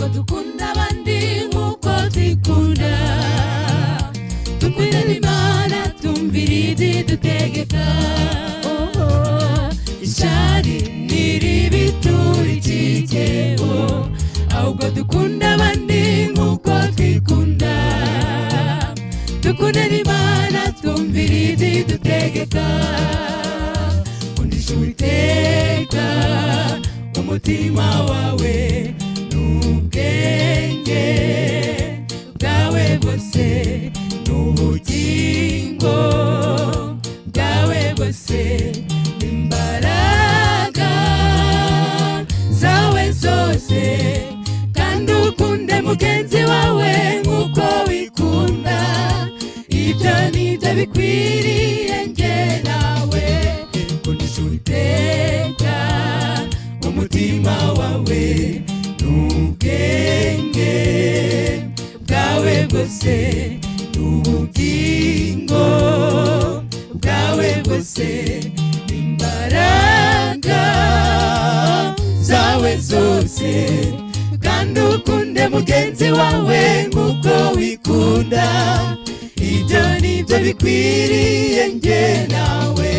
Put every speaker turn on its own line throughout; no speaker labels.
ahubwo dukunda abandi nk'uko twikunda. Dukunda Imana tumvira izidutegeka. Ishari ntiribiturikikeho, ahubwo dukunda abandi nk'uko twikunda. Dukunda Imana tumvira izidutegeka. Kundisha Uwiteka umutima wawe n'ubwenge bwawe bwose n'ubugingo bwawe bwose n'imbaraga zawe zose, kandi ukunde mugenzi wawe nk'uko wikunda. Ibyo nibyo bikwiriye njye nawe. Kundisha Uwiteka umutima wawe n'ubwenge bwawe bwose n'ubugingo bwawe bwose n'imbaraga zawe zose, kandi ukunde mugenzi wawe nk'uko wikunda. Ibyo nibyo bikwiriye njye nawe.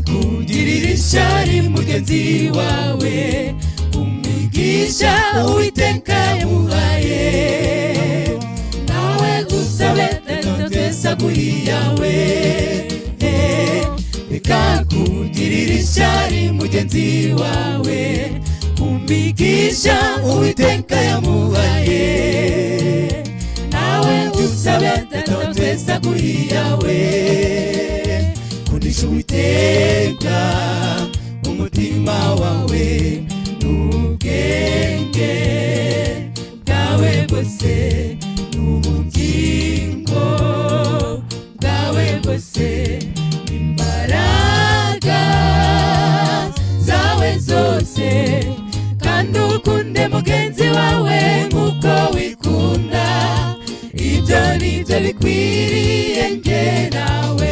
Kugirira ishari mugenzi wawe, kumigisha Uwiteka yamuhaye. Nawe usabe twese aguhiyawe. Reka kugirira ishari mugenzi wawe, kumigisha Uwiteka yamuhaye. Nawe usabe twese aguhiyawe. Kundisha Uwiteka umutima wawe n'ubwenge bwawe bwose n'ubugingo bwawe bwose n'imbaraga zawe zose, kandi ukunde mugenzi wawe nk'uko wikunda. Ibyo nibyo bikwiriye njye nawe.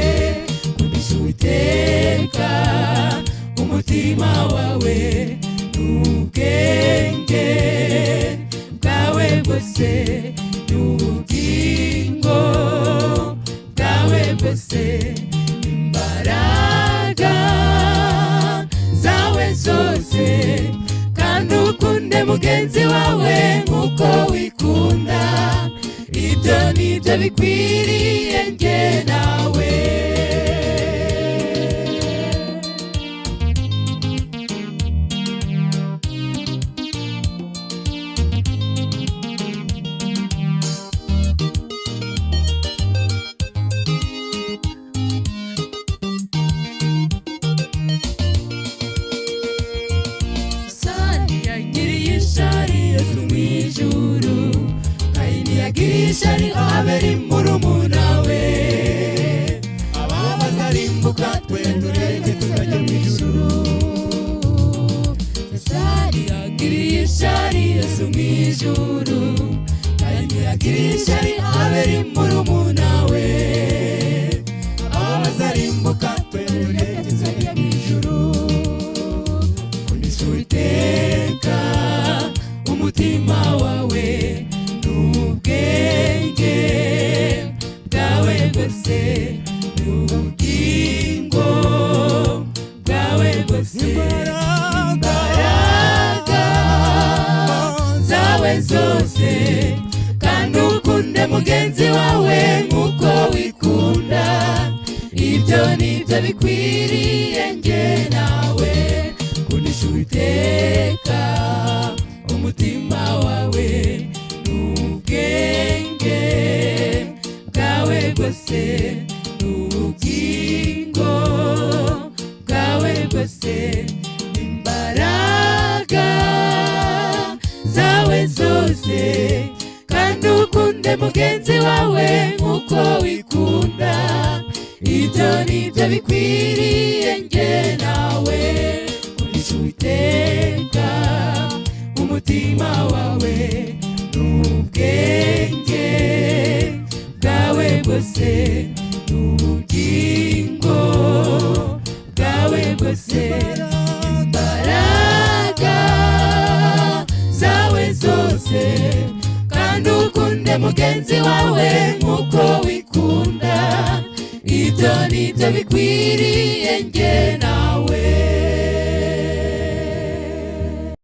Uwiteka umutima wawe n'ubwenge bwawe bwose n'ubugingo bwawe bwose n'imbaraga zawe zose, kandi ukunde mugenzi wawe nk'uko wikunda. Ibyo nibyo bikwiriye njye nawe. Ishari aberi murumuna we, abazarimbuka twe tureke tuzajya mu ijuru. Ishari yagiriye ishari Yesu mu ijuru, kandi yagiriye ishari aberi murumuna we, abazarimbuka twe tureke tuzajya mu ijuru. Kundisha Uwiteka umutima wawe n'ubwenge bwawe bwose n'ubugingo bwawe bwose n'imbaraga zawe zose, kandi ukunde mugenzi wawe nk'uko wikunda. Ibyo nibyo bikwiriye njye nawe. Kundisha Uwiteka umutima wawe n'ubwenge bwawe bwose n'ubugingo bwawe bwose n'imbaraga zawe zose, kandi ukunde mugenzi wawe nk'uko wikunda. Ibyo nibyo bikwiriye njye nawe. Uwiteka umutima wawe n'ubwenge bwawe bwose n'ubugingo bwawe bwose imbaraga zawe zose kandi ukunde mugenzi wawe nk'uko wikunda ibyo nibyo bikwiriye